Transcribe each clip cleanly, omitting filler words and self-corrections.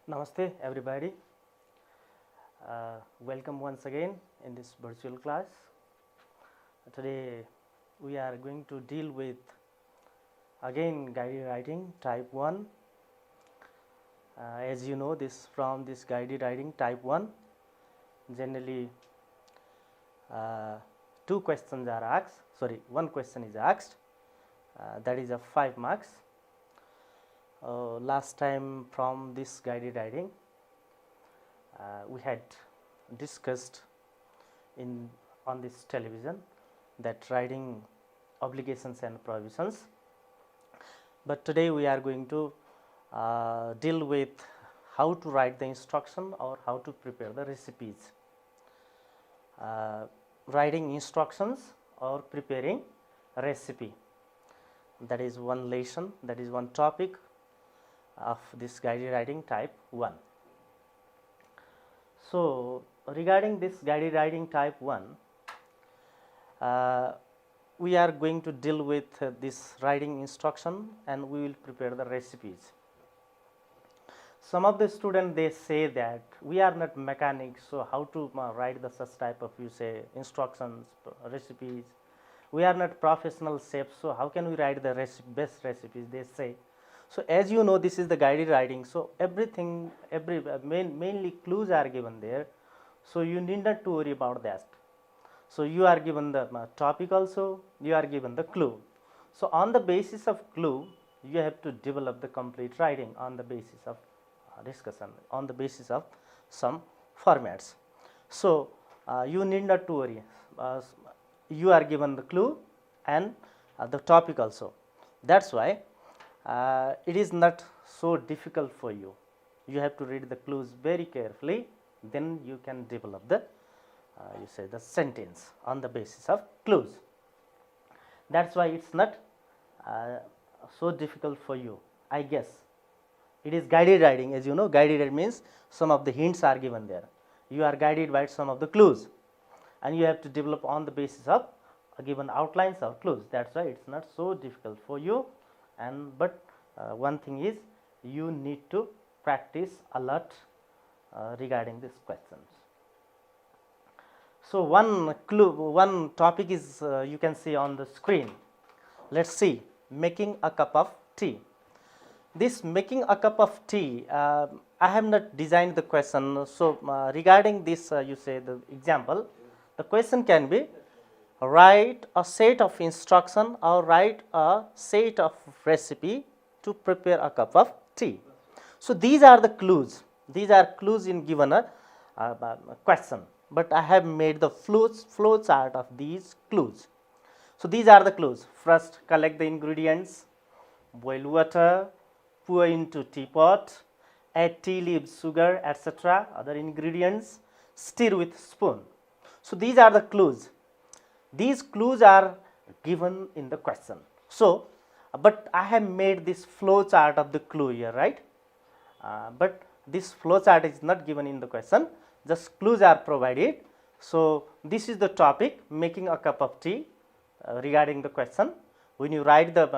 Namaste everybody. Welcome once again in this virtual class. Today we are going to deal with again guided writing type 1. As you know, from this guided writing type 1 generally two questions are asked, one question is asked, that is of 5 marks. Last time from this guided writing we had discussed on this television that writing obligations and provisions, but today we are going to deal with how to write the instruction or how to prepare the recipes. Writing instructions or preparing recipe, that is one lesson, that is one topic of this guided writing type 1. So, regarding this guided writing type 1, we are going to deal with this writing instruction and we will prepare the recipes. Some of the students, they say that we are not mechanics, so how to write the such type of instructions, recipes. We are not professional chefs, so how can we write the best recipes, they say. So, as you know, this is the guided writing, so everything, mainly clues are given there, so you need not to worry about that. So, you are given the topic also, you are given the clue. So, on the basis of clue, you have to develop the complete writing on the basis of discussion, on the basis of some formats. So, you need not to worry, you are given the clue and the topic also. That is why it is not so difficult for you. You have to read the clues very carefully, then you can develop the the sentence on the basis of clues. That is why it is not so difficult for you, I guess. It is guided writing, as you know. Guided writing means some of the hints are given there. You are guided by some of the clues and you have to develop on the basis of given outlines or clues. That is why it is not so difficult for you. But one thing is, you need to practice a lot regarding these questions. So, one topic is you can see on the screen. Let us see, making a cup of tea. This making a cup of tea, I have not designed the question. So, regarding this the example, the question can be write a set of instruction or write a set of recipe to prepare a cup of tea. So, these are the clues. These are clues in given a question, but I have made the flow chart of these clues. So, these are the clues. First, collect the ingredients, boil water, pour into teapot, add tea leaves, sugar, etc. other ingredients, stir with spoon. So, these are the clues. These clues are given in the question. So, but I have made this flow chart of the clue here, right? But this flow chart is not given in the question, just clues are provided. So, this is the topic, making a cup of tea, regarding the question. When you write the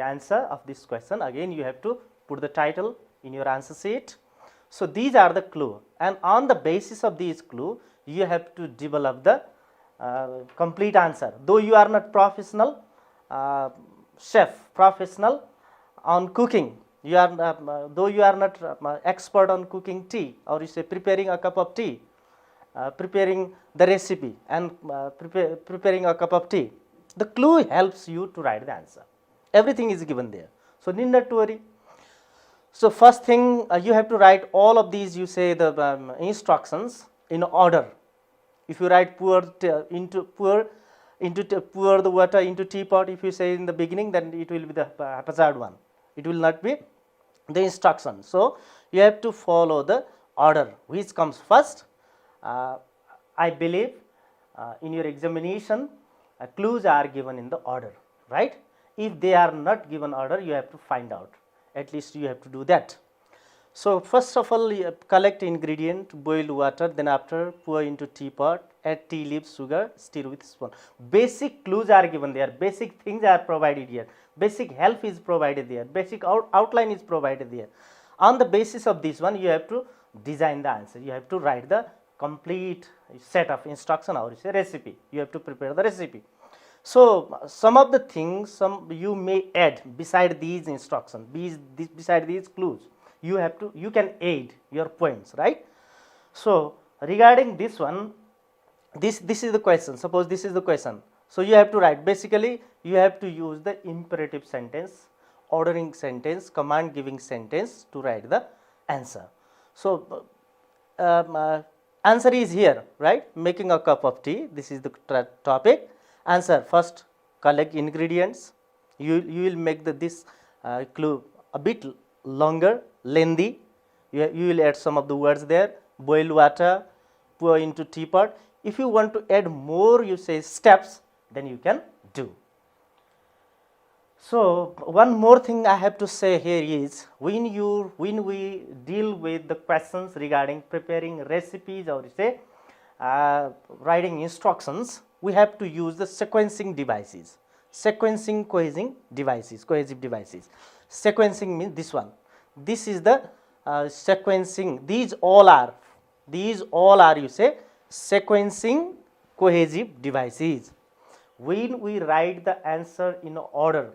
answer of this question, again you have to put the title in your answer sheet. So, these are the clue, and on the basis of these clue, you have to develop the complete answer. Though you are not professional chef, professional on cooking, you are though you are not expert on cooking tea, or preparing a cup of tea, preparing the recipe and preparing a cup of tea, the clue helps you to write the answer. Everything is given there, so need not to worry. So, first thing, you have to write all of these the instructions in order. If you write pour the water into teapot, if you say in the beginning, then it will be the haphazard one. It will not be the instruction. So, you have to follow the order which comes first. I believe in your examination clues are given in the order, right? If they are not given order, you have to find out. At least you have to do that. So, first of all, collect ingredient, boil water, then after pour into teapot, add tea leaves, sugar, stir with spoon. Basic clues are given there, basic things are provided here, basic help is provided there, basic outline is provided there. On the basis of this one, you have to design the answer. You have to write the complete set of instruction or say recipe. You have to prepare the recipe. So some of the things you may add beside these instructions, beside these clues. You can add your points, right? So regarding this one, this is the question. Suppose this is the question. So you have to write, basically you have to use the imperative sentence, ordering sentence, command giving sentence to write the answer. So answer is here, right? Making a cup of tea. This is the topic. Answer, first collect ingredients. You will make this clue a bit longer, lengthy. You will add some of the words there. Boil water, pour into teapot. If you want to add more, you say steps, then you can do. So one more thing I have to say here is, when we deal with the questions regarding preparing recipes or say writing instructions, we have to use the sequencing devices, sequencing cohesive devices. Sequencing means this one. This is the sequencing. These all are you say sequencing cohesive devices. When we write the answer in order,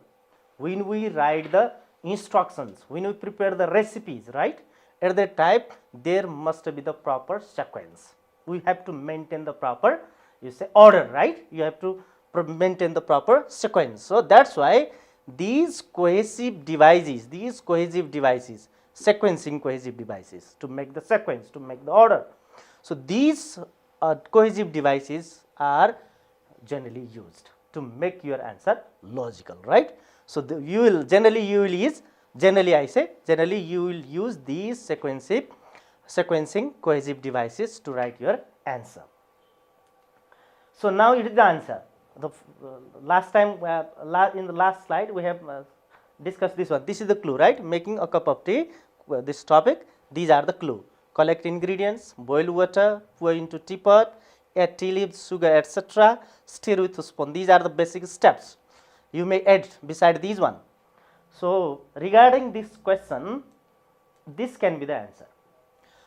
when we write the instructions, when we prepare the recipes, right, at that time there must be the proper sequence. We have to maintain the proper, you say, order, right? You have to maintain the proper sequence. So that's why these cohesive devices, sequencing cohesive devices, to make the sequence, to make the order. So these cohesive devices are generally used to make your answer logical, right? So you will use these sequencing cohesive devices to write your answer. So now it is the answer. Last time in the last slide we have discussed this one. This is the clue, right? Making a cup of tea. This topic. These are the clue. Collect ingredients, boil water, pour into teapot, add tea leaves, sugar, etc. Stir with a spoon. These are the basic steps. You may add beside these one. So regarding this question, this can be the answer.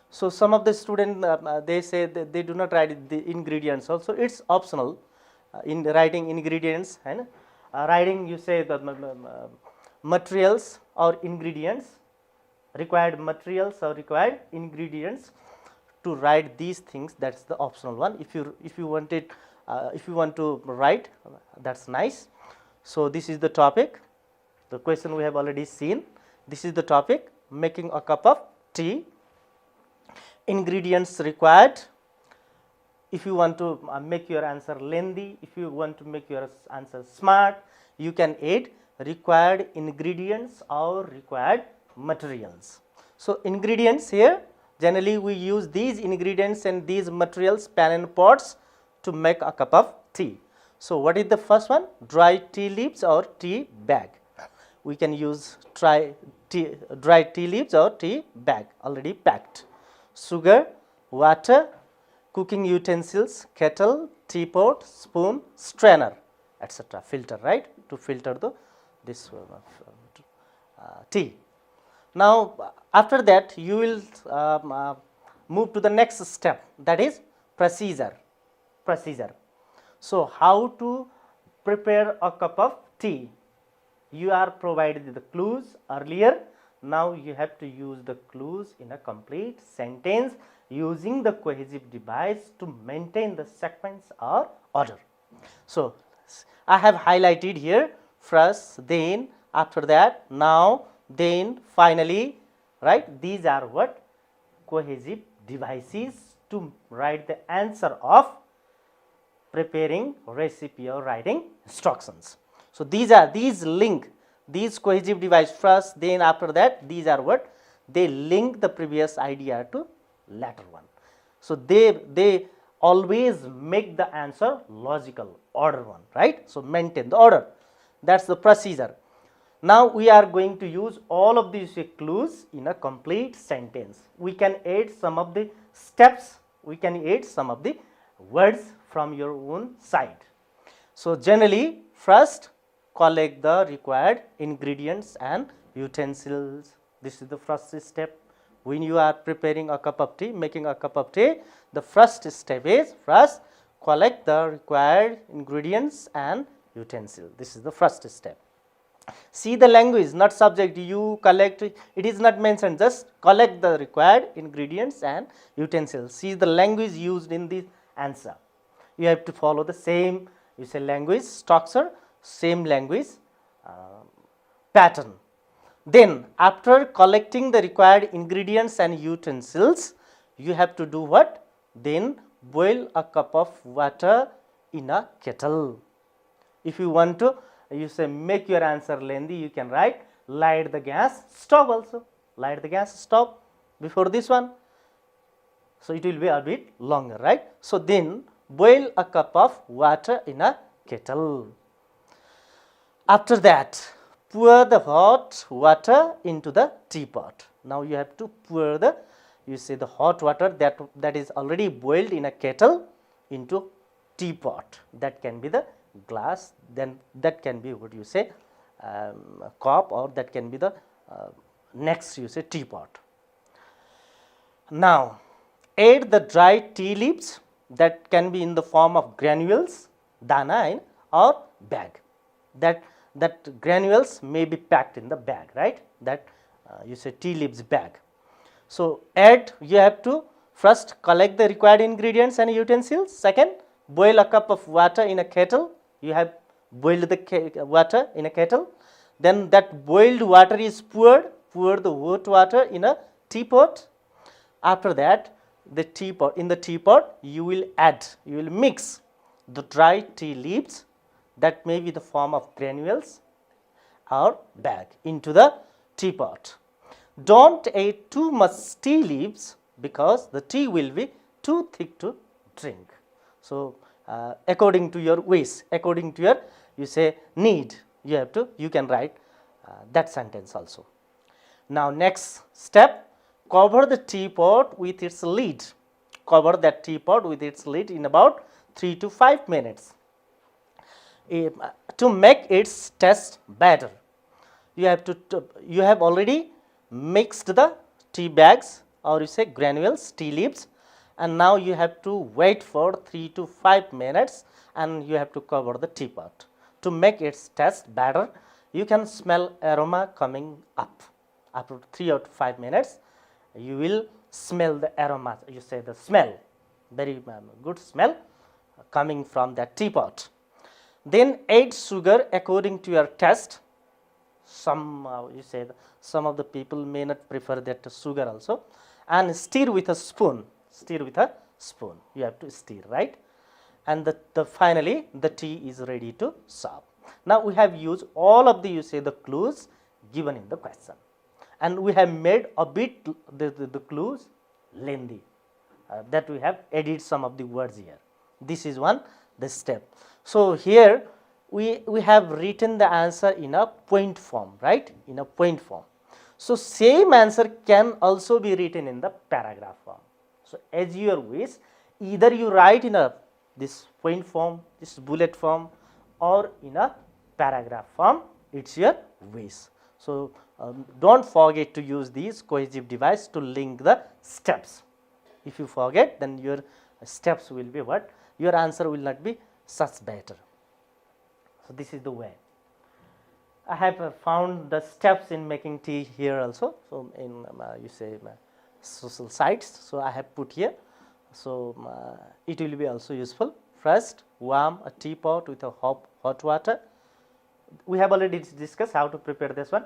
So some of the students they say that they do not write the ingredients also. It's optional in writing ingredients, and writing you say the materials or ingredients, required materials or required ingredients to write these things. That's the optional one. If you want to write, that's nice. So this is the topic. The question we have already seen. This is the topic, making a cup of tea. Ingredients required. If you want to make your answer lengthy, if you want to make your answer smart, you can add required ingredients or required materials. So ingredients here, generally we use these ingredients and these materials, pan and pots, to make a cup of tea. So what is the first one? Dry tea leaves or tea bag. We can use dry tea leaves or tea bag, already packed. Sugar, water, cooking utensils, kettle, teapot, spoon, strainer, etc. Filter, right? To filter this tea. Now after that you will move to the next step, that is procedure. So how to prepare a cup of tea? You are provided the clues earlier. Now you have to use the clues in a complete sentence using the cohesive device to maintain the sequence or order. So I have highlighted here first, then, after that, now, then, finally, right? These are what? Cohesive devices to write the answer of preparing recipe or writing instructions. So these cohesive device first, then after that, these are what? They link the previous idea to latter one. So they always make the answer logical, order one, right? So maintain the order. That's the procedure. Now we are going to use all of these clues in a complete sentence. We can add some of the steps, we can add some of the words from your own side. So generally, first collect the required ingredients and utensils, This is the first step. When you are preparing a cup of tea, making a cup of tea, the first step is first collect the required ingredients and utensil. This is the first step. See the language, not subject. You collect, it is not mentioned, just collect the required ingredients and utensils. See the language used in this answer. You have to follow the same, you say language structure, same language pattern. Then after collecting the required ingredients and utensils, you have to do what? Then boil a cup of water in a kettle. If you want to, you say make your answer lengthy, you can write light the gas stove also. Light the gas stove before this one. So it will be a bit longer, right? So then boil a cup of water in a kettle. After that, pour the hot water into the teapot. Now you have to pour the, you say the hot water that is already boiled in a kettle into teapot. That can be the glass, then that can be what you say cup, or that can be the next you say teapot. Now add the dry tea leaves, that can be in the form of granules, dana, or bag. That granules may be packed in the bag, right? That you say tea leaves bag. So add, you have to first collect the required ingredients and utensils. Second, boil a cup of water in a kettle. You have boiled the water in a kettle. Then that boiled water is poured. Pour the hot water in a teapot. After that, the teapot, in the teapot, you will add, you will mix the dry tea leaves, that may be the form of granules or bag, into the teapot. Don't add too much tea leaves because the tea will be too thick to drink. So according to your wish, according to your you say need, you have to, you can write that sentence also. Now next step, cover the teapot with its lid. Cover that teapot with its lid in about 3 to 5 minutes. To make its taste better, you have to you have already mixed the tea bags, or you say granules, tea leaves, and now you have to wait for 3 to 5 minutes and you have to cover the teapot. To make its taste better, you can smell aroma coming up. After 3 or 5 minutes, you will smell the aroma, you say the smell, very good smell coming from that teapot. Then add sugar according to your taste. Some you say some of the people may not prefer that sugar also, and stir with a spoon. Stir with a spoon. You have to stir, right? And finally the tea is ready to serve. Now we have used all of the you say the clues given in the question, and we have made a bit the clues lengthy. That we have added some of the words here. This is the step. So here we have written the answer in a point form, right? In a point form. So same answer can also be written in the paragraph form. So as your wish, either you write in this point form, this bullet form, or in a paragraph form. It's your wish. So don't forget to use these cohesive device to link the steps. If you forget, then your steps will be what? Your answer will not be such better. So this is the way. I have found the steps in making tea here also. So in you say social sites. So I have put here. So it will be also useful. First, warm a teapot with a hot water. We have already discussed how to prepare this one.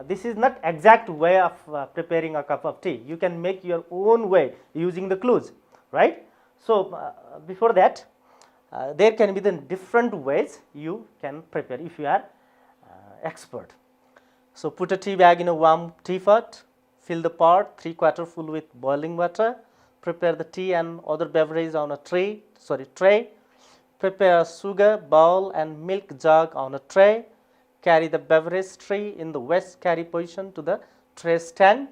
This is not exact way of preparing a cup of tea. You can make your own way using the clues, right? So before that, there can be the different ways you can prepare if you are expert. So put a tea bag in a warm teapot, fill the pot 3/4 full with boiling water, prepare the tea and other beverages on a tray. Prepare a sugar bowl and milk jug on a tray. Carry the beverage tray in the west carry position to the tray stand.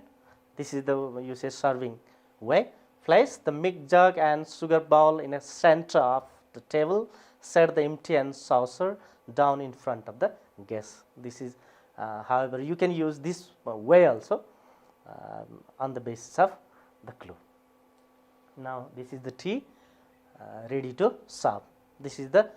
This is the you say serving way. Place the milk jug and sugar bowl in a center of the table. Set the empty and saucer down in front of the guest. This is however you can use this way also. on the basis of the clue. Now this is the tea ready to serve. This is the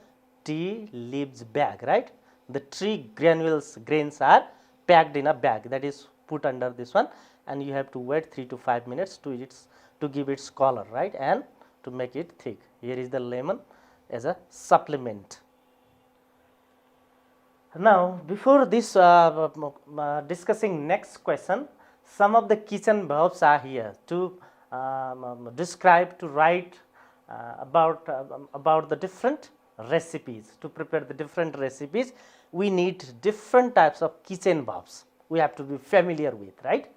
tea leaves bag, right? The tea grains are packed in a bag, that is put under this one, and you have to wait 3 to 5 minutes to give its color, right, and to make it thick. Here is the lemon as a supplement. Now before this discussing next question, some of the kitchen verbs are here to describe, to write about the different recipes. To prepare the different recipes, we need different types of kitchen verbs we have to be familiar with, right?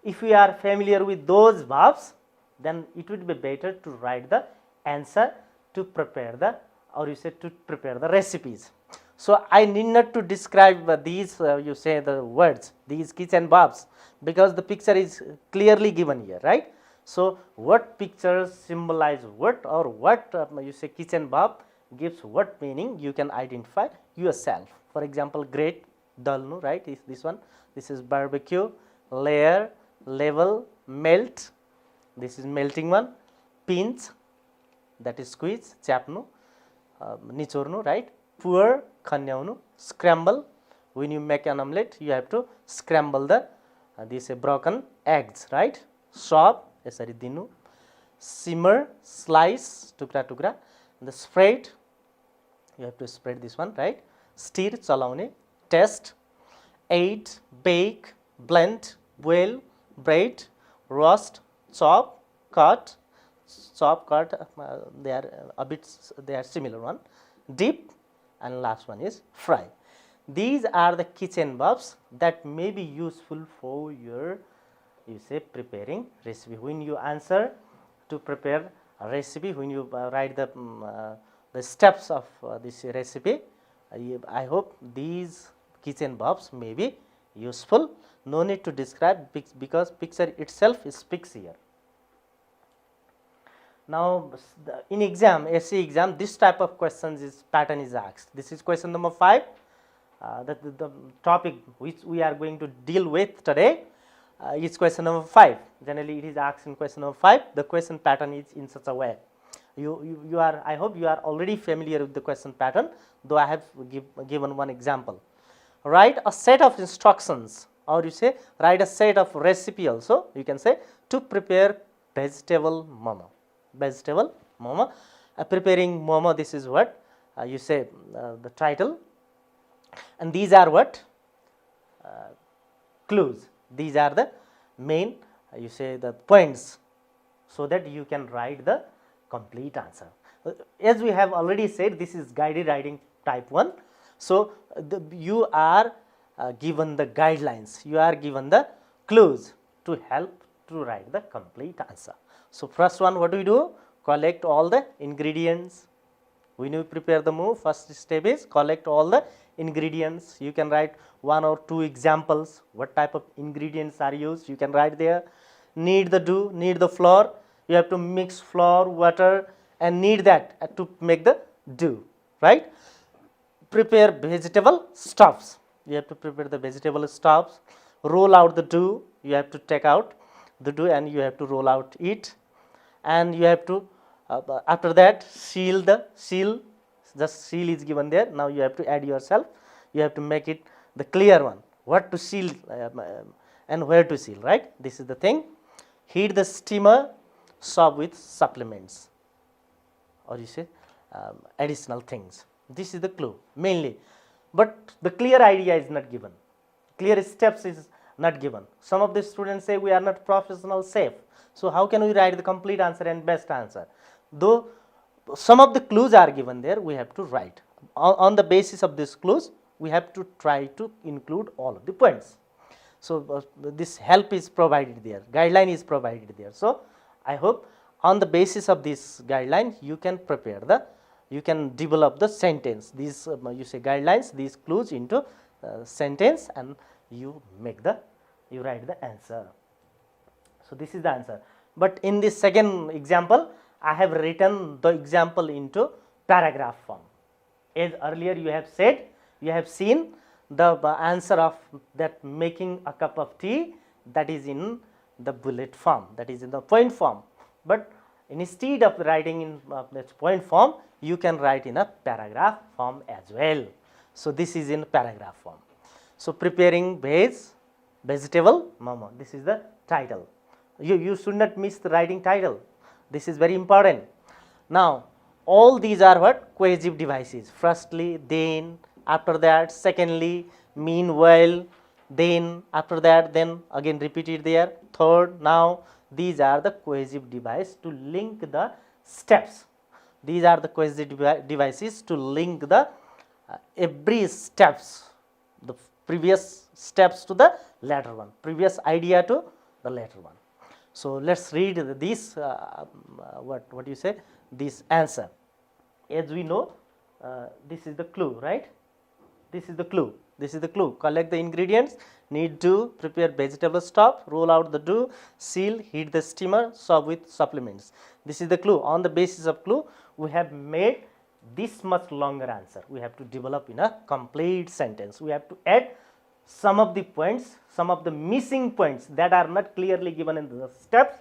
If we are familiar with those verbs, then it would be better to write the answer to prepare the, or you say to prepare the recipes. So I need not to describe these you say the words, these kitchen verbs, because the picture is clearly given here, right? So what pictures symbolize what, or what you say kitchen verb gives what meaning, you can identify yourself. For example, grate, dalnu, right, is this one. This is barbecue, layer, level, melt, this is melting one, pinch, that is squeeze, chapnu, nichornu, right, pour, khanyaunu, scramble. When you make an omelette, you have to scramble the these broken eggs, right? Chop, यसरी दिनु, simmer, slice, टुक्रा टुक्रा, the spread, you have to spread this one, right? Stir, चलाउने, taste, aid, bake, blend, boil, braid, roast, chop, cut, they are a bit, they are similar one, dip, and last one is fry. These are the kitchen verbs that may be useful for your, you say, preparing recipe. When you answer to prepare a recipe, when you write the steps of this recipe, I hope these kitchen verbs may be useful. No need to describe because picture itself speaks here. Now in exam, SC exam, this type of questions pattern is asked. This is question number 5. The topic which we are going to deal with today is question number 5. Generally it is asked in question number 5. The question pattern is in such a way. You are, I hope you are already familiar with the question pattern, though I have given one example. Write a set of instructions, or you say write a set of recipe also, you can say, to prepare vegetable momo. Vegetable momo. Preparing momo, this is what you say the title, and these are what clues. These are the main you say the points, so that you can write the complete answer. As we have already said, this is guided writing type 1. So you are given the guidelines, you are given the clues to help to write the complete answer. So first one, what do we do? Collect all the ingredients. When you prepare the move, first step is collect all the ingredients. You can write 1 or 2 examples. What type of ingredients are used? You can write there. Knead the dough, knead the flour. You have to mix flour, water, and knead that to make the dough, right? Prepare vegetable stuffs. You have to prepare the vegetable stuffs. Roll out the dough. You have to take out the dough and you have to roll out it. And you have to after that seal, the seal is given there. Now you have to add yourself. You have to make it the clear one, what to seal and where to seal, right? This is the thing. Heat the steamer, serve with supplements, or you say additional things. This is the clue mainly, but the clear idea is not given, clear steps is not given. Some of the students say we are not professional chef, so how can we write the complete answer and best answer? Though some of the clues are given there, we have to write. On the basis of these clues, we have to try to include all of the points. So this help is provided there, guideline is provided there. So I hope on the basis of this guideline, you can prepare the, you can develop the sentence. These you say guidelines, these clues into sentence, and you make the, you write the answer. So this is the answer. But in this second example, I have written the example into paragraph form. As earlier you have said, you have seen the answer of that making a cup of tea that is in the bullet form, that is in the point form, but instead of writing in point form, you can write in a paragraph form as well. So this is in paragraph form. So preparing vegetable momo, this is the title. You should not miss the writing title, this is very important. Now all these are what? Cohesive devices. Firstly, then, after that, secondly, meanwhile, then, after that, then again repeated there, third. Now these are the cohesive device to link the steps. These are the cohesive devices to link the every steps, the previous steps to the later one, previous idea to the later one. So let's read this what you say, this answer. As we know, this is the clue, right? This is the clue. This is the clue. Collect the ingredients, need to prepare vegetable stock, roll out the dough, seal, heat the steamer, serve with supplements. This is the clue. On the basis of clue, we have made this much longer answer. We have to develop in a complete sentence. We have to add some of the points, some of the missing points that are not clearly given in the steps,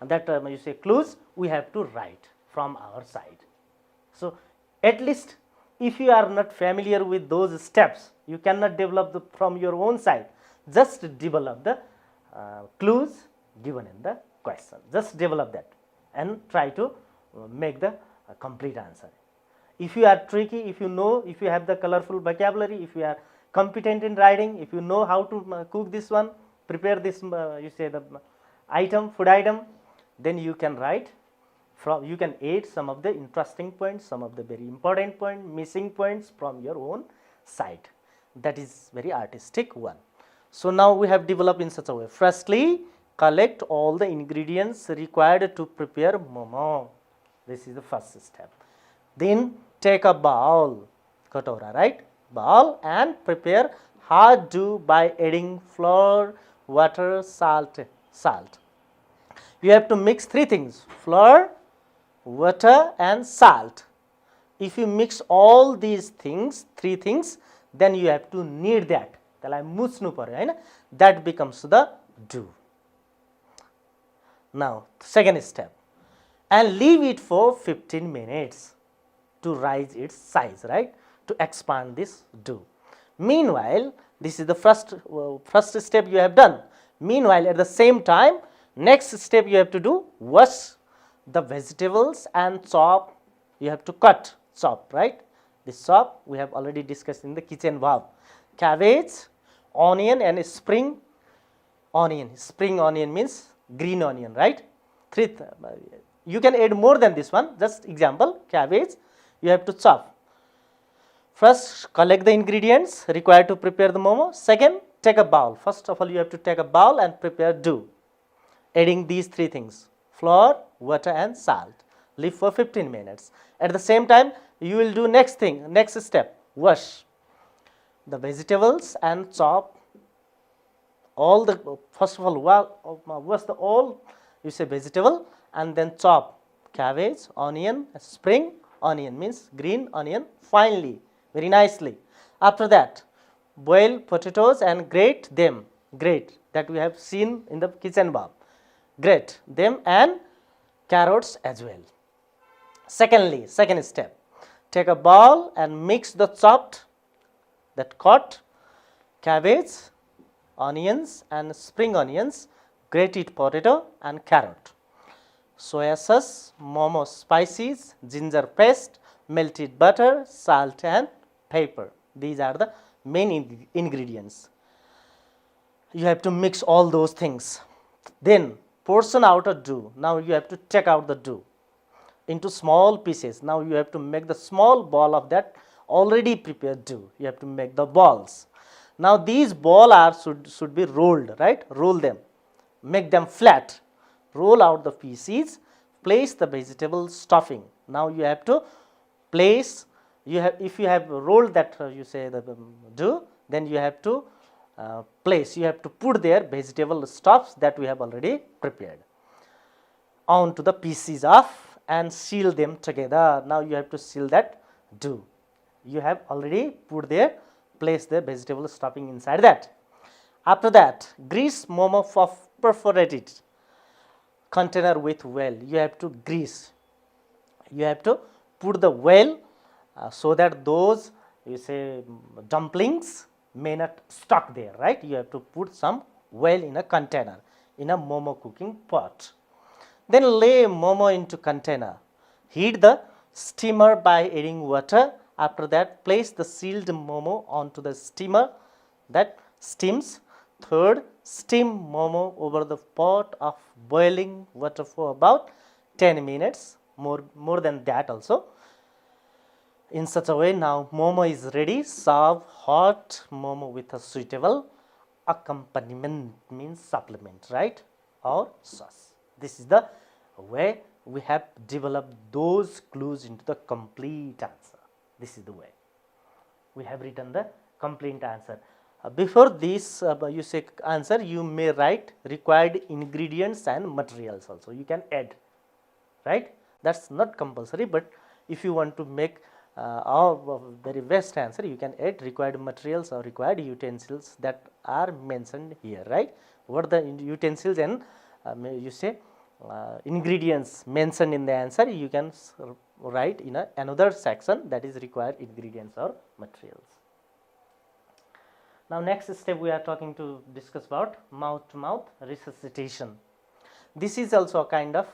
and that you say clues, we have to write from our side. So at least if you are not familiar with those steps, you cannot develop from your own side. Just develop the clues given in the question. Just develop that and try to make the complete answer. If you are tricky, if you know, if you have the colorful vocabulary, if you are competent in writing, if you know how to cook this one, prepare this you say the item, food item, then you can write from, you can add some of the interesting points, some of the very important points, missing points from your own side. That is very artistic one. So now we have developed in such a way. Firstly, collect all the ingredients required to prepare momo. This is the first step. Then take a bowl, katora, right? Bowl, and prepare hard dough by adding flour, water, salt. You have to mix three things: flour, water and salt. If you mix all these things, three things, then you have to knead that. That becomes the dough. Now second step, and leave it for 15 minutes to rise its size, right? To expand this dough. Meanwhile, this is the first step you have done. Meanwhile, at the same time, next step you have to do, wash the vegetables and chop. You have to chop, right? This chop we have already discussed in the kitchen verb. Cabbage, onion and spring onion. Spring onion means green onion, right? You can add more than this one. Just example, cabbage you have to chop. First, collect the ingredients required to prepare the momo. Second, take a bowl. First of all, you have to take a bowl and prepare dough, adding these three things: flour, water and salt. Leave for 15 minutes. At the same time, you will do next step, wash the vegetables and chop all the, first of all, wash the all, you say vegetable, and then chop cabbage, onion, spring onion means green onion, finely, very nicely. After that, boil potatoes and grate that we have seen in the kitchen verb. Grate them and carrots as well. Second step, take a bowl and mix the cut cabbage, onions and spring onions, grated potato and carrot, soya sauce, momo spices, ginger paste, melted butter, salt and pepper. These are the main ingredients. You have to mix all those things. Then portion out a dough. Now you have to take out the dough into small pieces. Now you have to make the small ball of that already prepared dough. You have to make the balls. Now these balls should be rolled, right? Roll them, make them flat. Roll out the pieces. Place the vegetable stuffing. Now you have to place. If you have rolled that you say the dough, then you have to place. You have to put there vegetable stuffs that we have already prepared onto the pieces of and seal them together. Now you have to seal that dough. You have already put there, place the vegetable stuffing inside that. After that, grease momo of perforated container with well. You have to grease. You have to put the well so that those dumplings may not stuck there, right? You have to put some well in a container, in a momo cooking pot. Then lay momo into container. Heat the steamer by adding water. After that, place the sealed momo onto the steamer that steams. Third, steam momo over the pot of boiling water for about 10 minutes, more than that also. In such a way, now momo is ready. Serve hot momo with a suitable accompaniment, means supplement, right, or sauce. This is the way we have developed those clues into the complete answer. This is the way we have written the complete answer. Before this answer, you may write required ingredients and materials also. You can add, right? That's not compulsory, but if you want to make our very best answer, you can add required materials or required utensils that are mentioned here, right? What the utensils and ingredients mentioned in the answer, you can write in another section, that is required ingredients or materials. Now next step we are talking to discuss about mouth-to-mouth resuscitation. This is also a kind of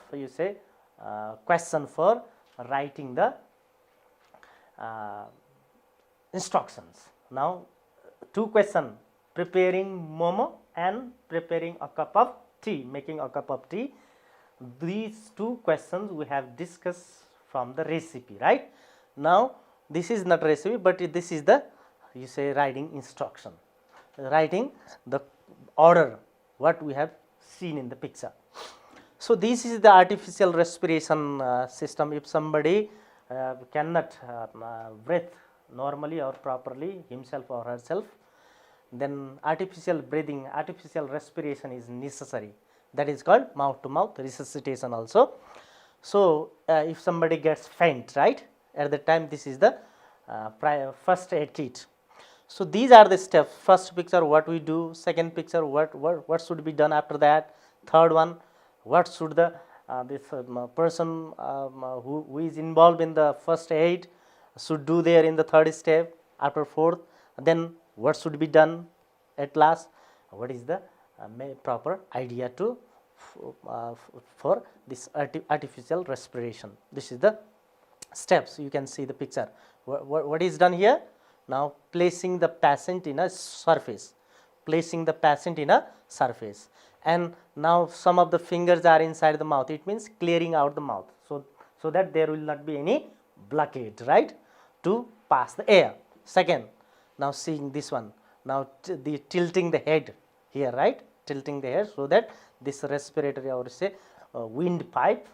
question for writing the instructions. Now two questions, preparing momo and preparing a cup of tea, making a cup of tea. These two questions we have discussed from the recipe, right? Now this is not recipe, but this is the writing instruction, writing the order what we have seen in the picture. So this is the artificial respiration system. If somebody cannot breathe normally or properly, himself or herself, then artificial breathing, artificial respiration is necessary. That is called mouth-to-mouth resuscitation also. So if somebody gets faint, right, at the time, this is the first aid kit. So these are the steps. First picture, what we do. Second picture, what should be done after that. Third one, what should the person who is involved in the first aid should do there in the third step. After fourth, then what should be done at last. What is the proper idea to for this artificial respiration. This is the steps. You can see the picture. What is done here? Now placing the patient in a surface, placing the patient in a surface, and now some of the fingers are inside the mouth. It means clearing out the mouth, so that there will not be any blockade, right, to pass the air. Second, now seeing this one, now the tilting the head here, right, tilting the head, so that this respiratory or wind pipe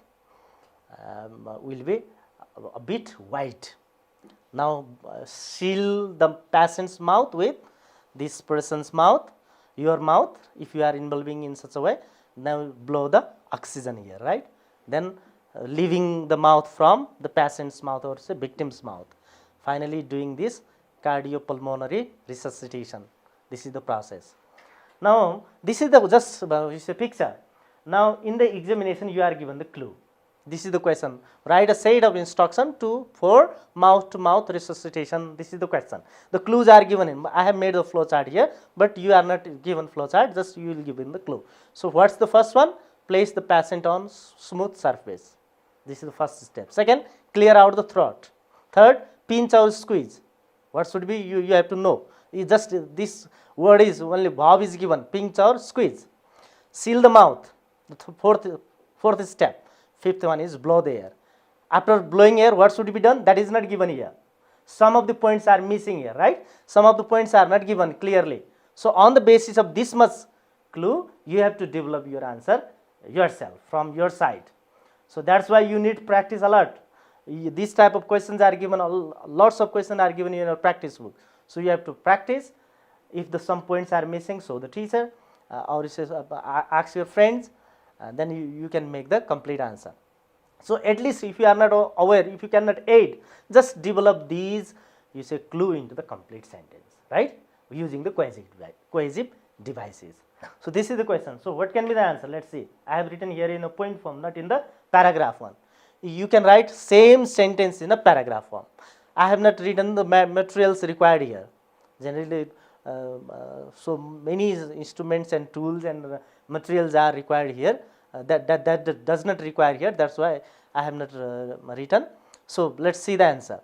will be a bit wide. Now seal the patient's mouth with this person's mouth, your mouth, if you are involving in such a way. Now blow the oxygen here, right, then leaving the mouth from the patient's mouth or victim's mouth. Finally doing this cardiopulmonary resuscitation. This is the process. Now this is the just a picture. Now in the examination you are given the clue. This is the question. Write a set of instruction for mouth-to-mouth resuscitation. This is the question. The clues are given in. I have made a flow chart here, but you are not given flow chart. Just you will give in the clue. So what's the first one? Place the patient on smooth surface. This is the first step. Second, clear out the throat. Third, pinch or squeeze. What should be? You have to know. It's just this word is only verb is given. Pinch or squeeze. Seal the mouth. The fourth step. Fifth one is blow the air. After blowing air, what should be done? That is not given here. Some of the points are missing here, right? Some of the points are not given clearly. So on the basis of this much clue, you have to develop your answer yourself from your side. So that's why you need practice a lot. These type of questions are given, lots of questions are given in your practice book. So you have to practice. If some points are missing, so the teacher or ask your friends, then you can make the complete answer. So at least if you are not aware, if you cannot aid, just develop these clue into the complete sentence, right, using the quasi devices. So this is the question. So what can be the answer? Let's see. I have written here in a point form, not in the paragraph one. You can write same sentence in a paragraph form. I have not written the materials required here. Generally, so many instruments and tools and materials are required here. That does not require here. That's why I have not written. So let's see the answer.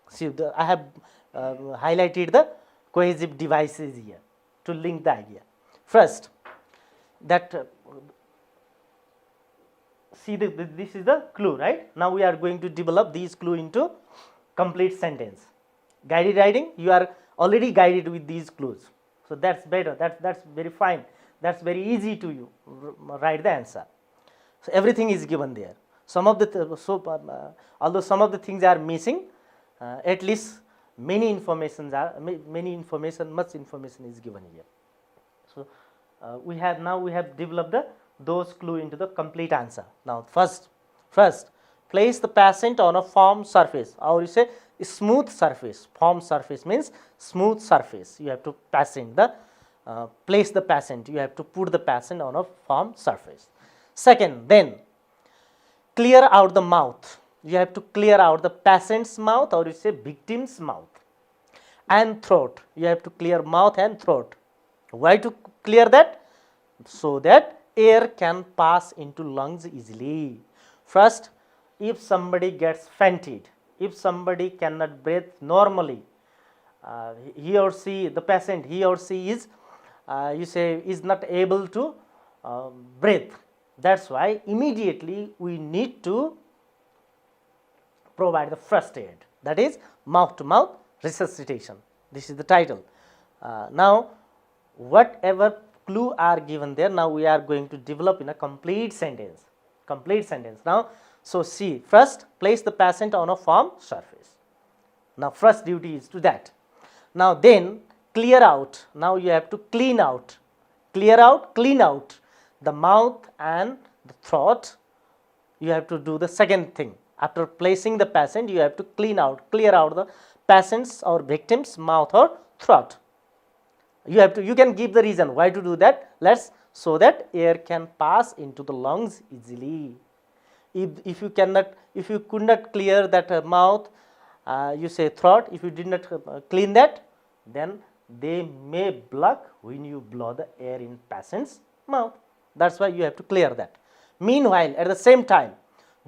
See, I have highlighted the cohesive devices here to link the idea. First, that see this is the clue, right? Now we are going to develop these clue into complete sentence. Guided writing, you are already guided with these clues, so that's better. That's very fine. That's very easy to you write the answer. So everything is given there. Some of the although some of the things are missing, at least much information is given here. So we have developed those clue into the complete answer. Now first place the patient on a firm surface, or you say smooth surface. Firm surface means smooth surface. You have to place the patient. You have to put the patient on a firm surface. Second, then clear out the mouth. You have to clear out the patient's mouth, or you say victim's mouth, and throat. You have to clear mouth and throat. Why to clear that? So that air can pass into lungs easily. First, if somebody gets fainted, if somebody cannot breathe normally, he or she, the patient, he or she is, is not able to breathe. That's why immediately we need to provide the first aid, that is mouth to mouth resuscitation. This is the title. Now whatever clue are given there, now we are going to develop in a complete sentence. Now, so see, first place the patient on a firm surface. Now first duty is to that. Now then clear out. Now you have to clean out the mouth and the throat. You have to do the second thing. After placing the patient, you have to clear out the patient's or victim's mouth or throat. You can give the reason why to do that. So that air can pass into the lungs easily. If you could not clear that mouth, you say throat, if you did not clean that, then they may block when you blow the air in patient's mouth. That's why you have to clear that. Meanwhile, at the same time,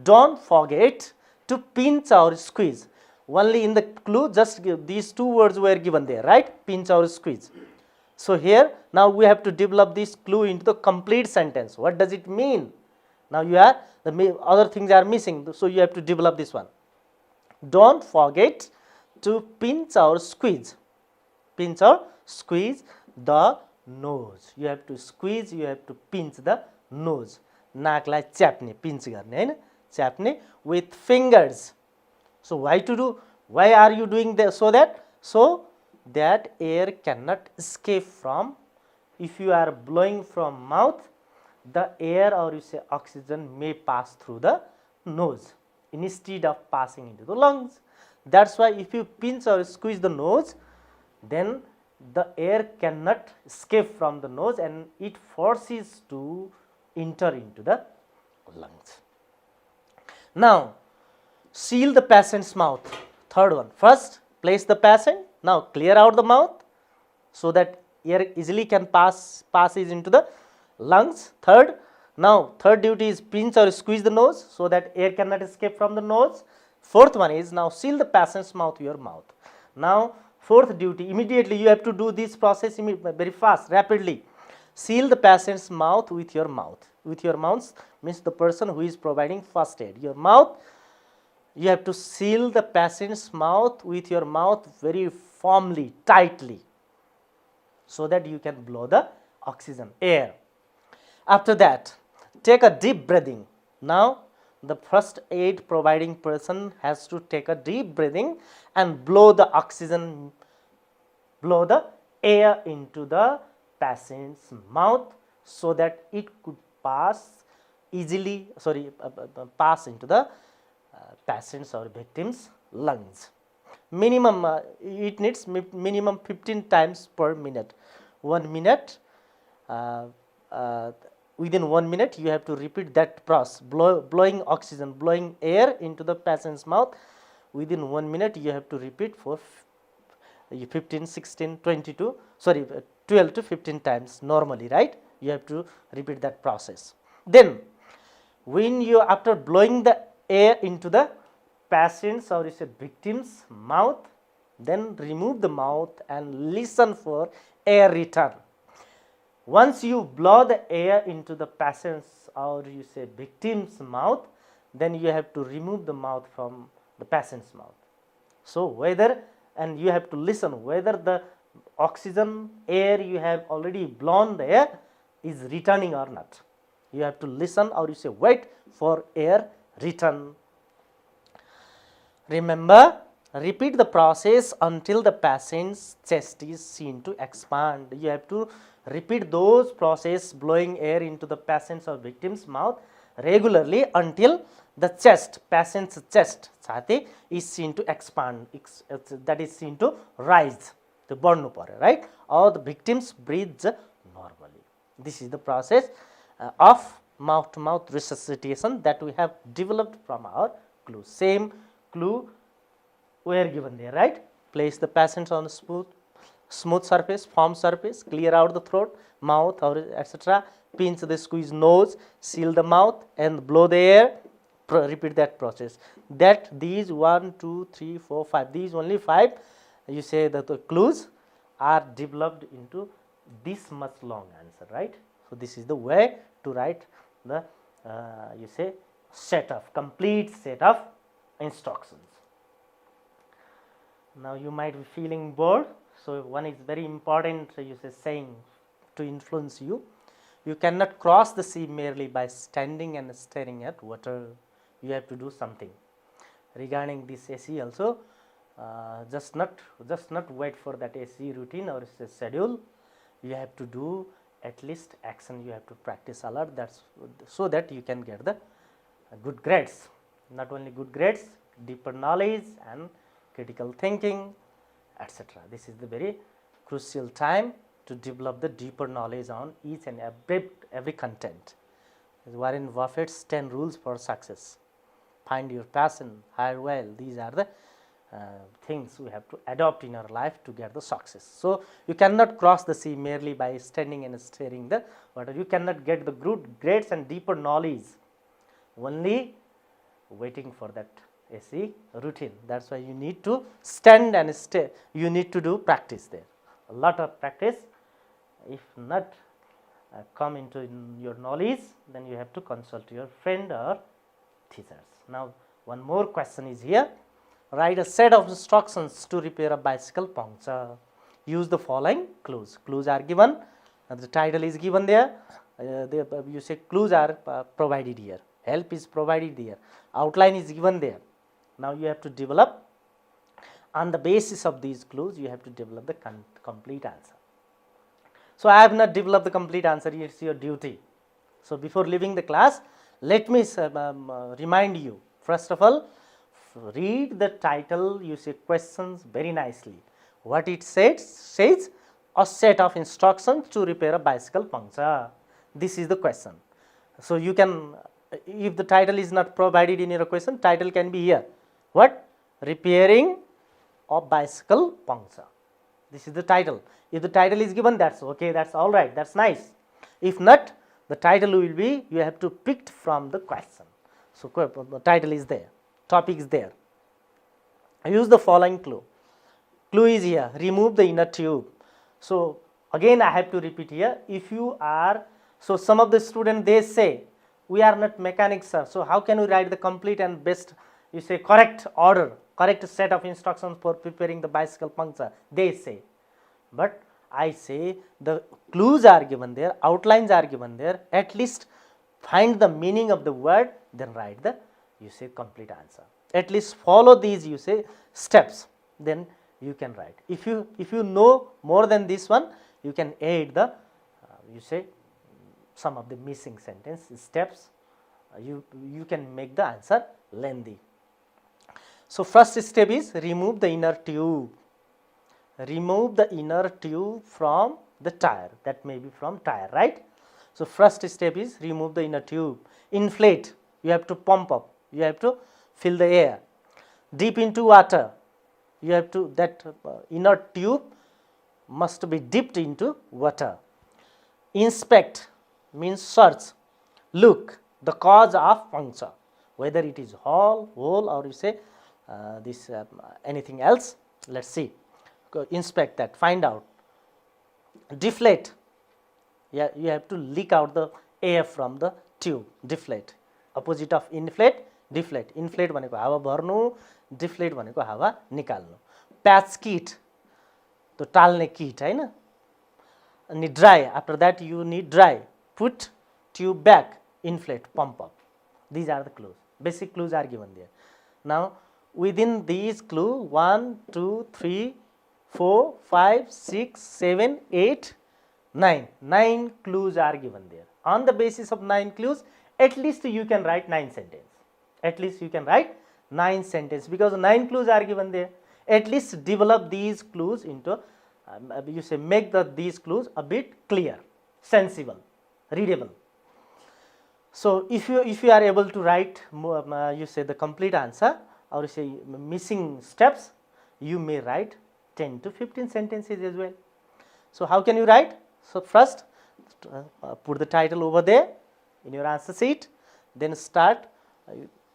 don't forget to pinch or squeeze. Only in the clue, just these two words were given there, right? Pinch or squeeze. So here, now we have to develop this clue into the complete sentence. What does it mean? Now the other things are missing, so you have to develop this one. Don't forget to pinch or squeeze. Pinch or squeeze the nose. You have to squeeze, you have to pinch the nose. नाकलाई च्याप्ने, pinch गर्ने हैन, च्याप्ने with fingers. So why are you doing that? So that air cannot escape from, if you are blowing from mouth, the air or you say oxygen may pass through the nose instead of passing into the lungs. That's why if you pinch or squeeze the nose, then the air cannot escape from the nose and it forces to enter into the lungs. Now seal the patient's mouth. Third one, first place the patient. Now clear out the mouth so that air easily can passes into the lungs. Third duty is pinch or squeeze the nose so that air cannot escape from the nose. Fourth one is now seal the patient's mouth with your mouth. Now fourth duty, immediately you have to do this process very fast, rapidly. Seal the patient's mouth with your mouth. With your mouth means the person who is providing first aid. Your mouth, you have to seal the patient's mouth with your mouth very firmly, tightly, so that you can blow the oxygen, air. After that, take a deep breathing. Now the first aid providing person has to take a deep breathing and blow the oxygen, blow the air into the patient's mouth so that it could pass easily, pass into the patient's or victim's lungs. Minimum, it needs minimum 15 times per minute. 1 minute uh, uh, within 1 minute you have to repeat that process, blowing oxygen, blowing air into the patient's mouth. Within 1 minute you have to repeat for 15, 16, 22, sorry, 12 to 15 times normally, right? You have to repeat that process. Then when you, after blowing the air into the patient's or is a victim's mouth, then remove the mouth and listen for air return. Once you blow the air into the patient's or you say victim's mouth, then you have to remove the mouth from the patient's mouth. So whether, and you have to listen whether the oxygen air you have already blown the air is returning or not. You have to listen or you say wait for air return. Remember, repeat the process until the patient's chest is seen to expand. You have to repeat those process, blowing air into the patient's or victim's mouth regularly until the chest, patient's chest chhati is seen to expand, that is seen to rise, the badnu paryo, right? Or the victims breathes normally. This is the process of mouth to mouth resuscitation that we have developed from our clue. Same clue were given there, right? Place the patient on a smooth surface, firm surface, clear out the throat, mouth, or etc. Pinch the squeeze nose, seal the mouth and blow the air. Repeat that process. That these 1, 2, 3, 4, 5, these only 5, you say that the clues are developed into this much long answer, right? So this is the way to write the you say complete set of instructions. Now you might be feeling bored, so one is very important, you say saying to influence you. You cannot cross the sea merely by standing and staring at water. You have to do something regarding this AC also. Just not wait for that AC routine or schedule. You have to do at least action. You have to practice a lot. That's so that you can get the good grades. Not only good grades, deeper knowledge and critical thinking, etc. This is the very crucial time to develop the deeper knowledge on each and every content. Warren Buffett's 10 rules for success. Find your passion, hire well. These are the things we have to adopt in our life to get the success. So you cannot cross the sea merely by standing and staring the water. You cannot get the good grades and deeper knowledge only waiting for that AC routine. That's why you need to stand and stay. You need to do practice there. A lot of practice. If not come into your knowledge, then you have to consult your friend or teachers. Now one more question is here. Write a set of instructions to repair a bicycle puncture. Use the following clues. Clues are given. The title is given there. You say clues are provided here. Help is provided there. Outline is given there. Now you have to develop, on the basis of these clues, you have to develop the complete answer. So I have not developed the complete answer, it's your duty. So before leaving the class, let me remind you, first of all, read the title, you say questions very nicely. What it says, a set of instructions to repair a bicycle puncture. This is the question. So you can, if the title is not provided in your question, title can be here. What? Repairing a bicycle puncture. This is the title. If the title is given, that's okay, that's all right, that's nice. If not, the title will be, you have to pick from the question. So the title is there, topic is there. Use the following clue. Clue is here, remove the inner tube. So again I have to repeat here, if you are, so some of the students they say, we are not mechanics sir, so how can we write the complete and best, you say correct order, correct set of instructions for preparing the bicycle puncture, they say. But I say the clues are given there, outlines are given there, at least find the meaning of the word, then write the, you say complete answer. At least follow these, you say steps, then you can write. If you know more than this one, you can add the, you say some of the missing sentence steps. You can make the answer lengthy. So first step is remove the inner tube. Remove the inner tube from the tire, that may be from tire, right? So first step is remove the inner tube, inflate, you have to pump up, you have to fill the air, dip into water, you have to, that inner tube must be dipped into water. Inspect means search, look the cause of puncture, whether it is hole or you say this anything else. Let's see, inspect that, find out. Deflate, yeah, you have to leak out the air from the tube. Deflate, opposite of inflate, deflate. Inflate भनेको हावा भर्नु, deflate भनेको हावा निकाल्नु. Patch kit, तो टाल्ने kit हैन. अनि dry, after that you need dry, put tube back, inflate, pump up. These are the clues, basic clues are given there. Now within these clues 1 2 3 4 5 6 7 8 9 clues are given there. On the basis of 9 clues, at least you can write 9 sentences. At least you can write 9 sentences because 9 clues are given there. At least develop these clues into you say make these clues a bit clear, sensible, readable. So if you are able to write you say the complete answer or you say missing steps, you may write 10 to 15 sentences as well. So how can you write? So first put the title over there in your answer sheet, then start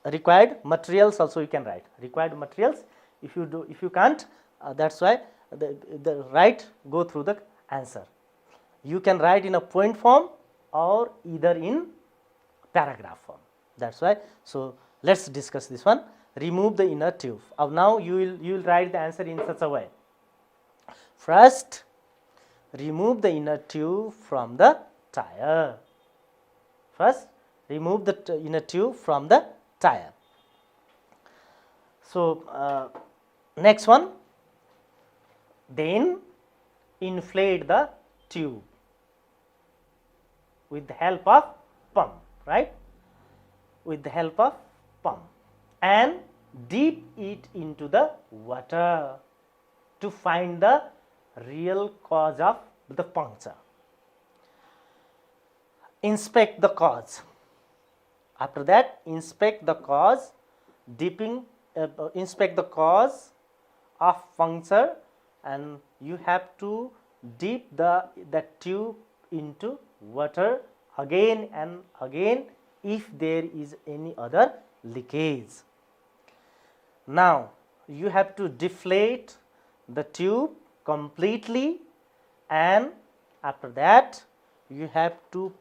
required materials. Also you can write required materials. If you can't, that's why the write go through the answer. You can write in a point form or either in paragraph form. That's why. So let's discuss this one. Remove the inner tube. Now you will write the answer in such a way. First, remove the inner tube from the tire. First, remove the inner tube from the tire. So next one, then inflate the tube with the help of pump, right? With the help of pump, and dip it into the water to find the real cause of the puncture. Inspect the cause. After that, inspect the cause, inspect the cause of puncture, and you have to dip the tube into water again and again if there is any other leakage. Now you have to deflate the tube completely, and after that you have to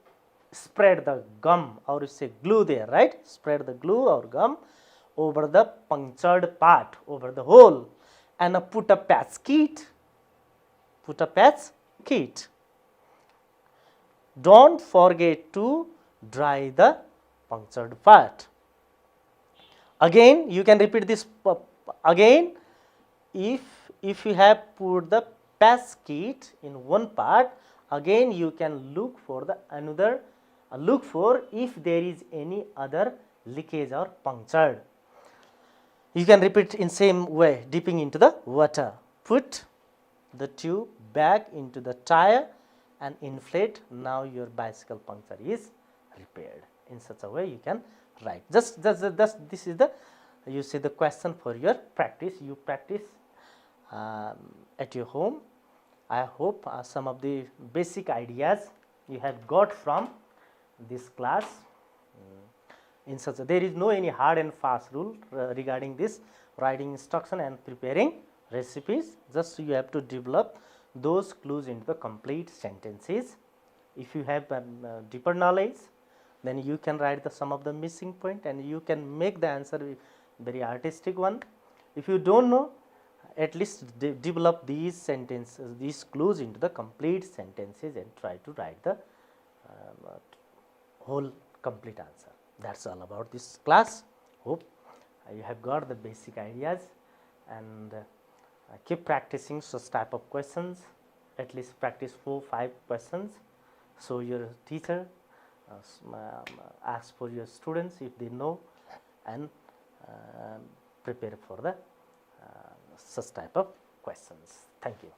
spread the gum or you say glue there, right? Spread the glue or gum over the punctured part, over the hole, and put a patch kit. Put a patch kit. Don't forget to dry the punctured part. Again, you can repeat this again. If you have put the patch kit in one part, again you can look for the another. Look for if there is any other leakage or punctured. You can repeat in same way, dipping into the water. Put the tube back into the tire and inflate. Now your bicycle puncture is repaired. In such a way you can write. Just this is the, you see, the question for your practice. You practice at your home. I hope some of the basic ideas you have got from this class. In such a, there is no any hard and fast rule regarding this writing instruction and preparing recipes. Just you have to develop those clues into the complete sentences. If you have deeper knowledge, then you can write the some of the missing point and you can make the answer very artistic one. If you don't know, at least develop these sentences, these clues into the complete sentences and try to write the whole complete answer. That's all about this class. Hope you have got the basic ideas, and keep practicing such type of questions. At least practice 4-5 questions. So your teacher ask for your students if they know, and prepare for the such type of questions. Thank you.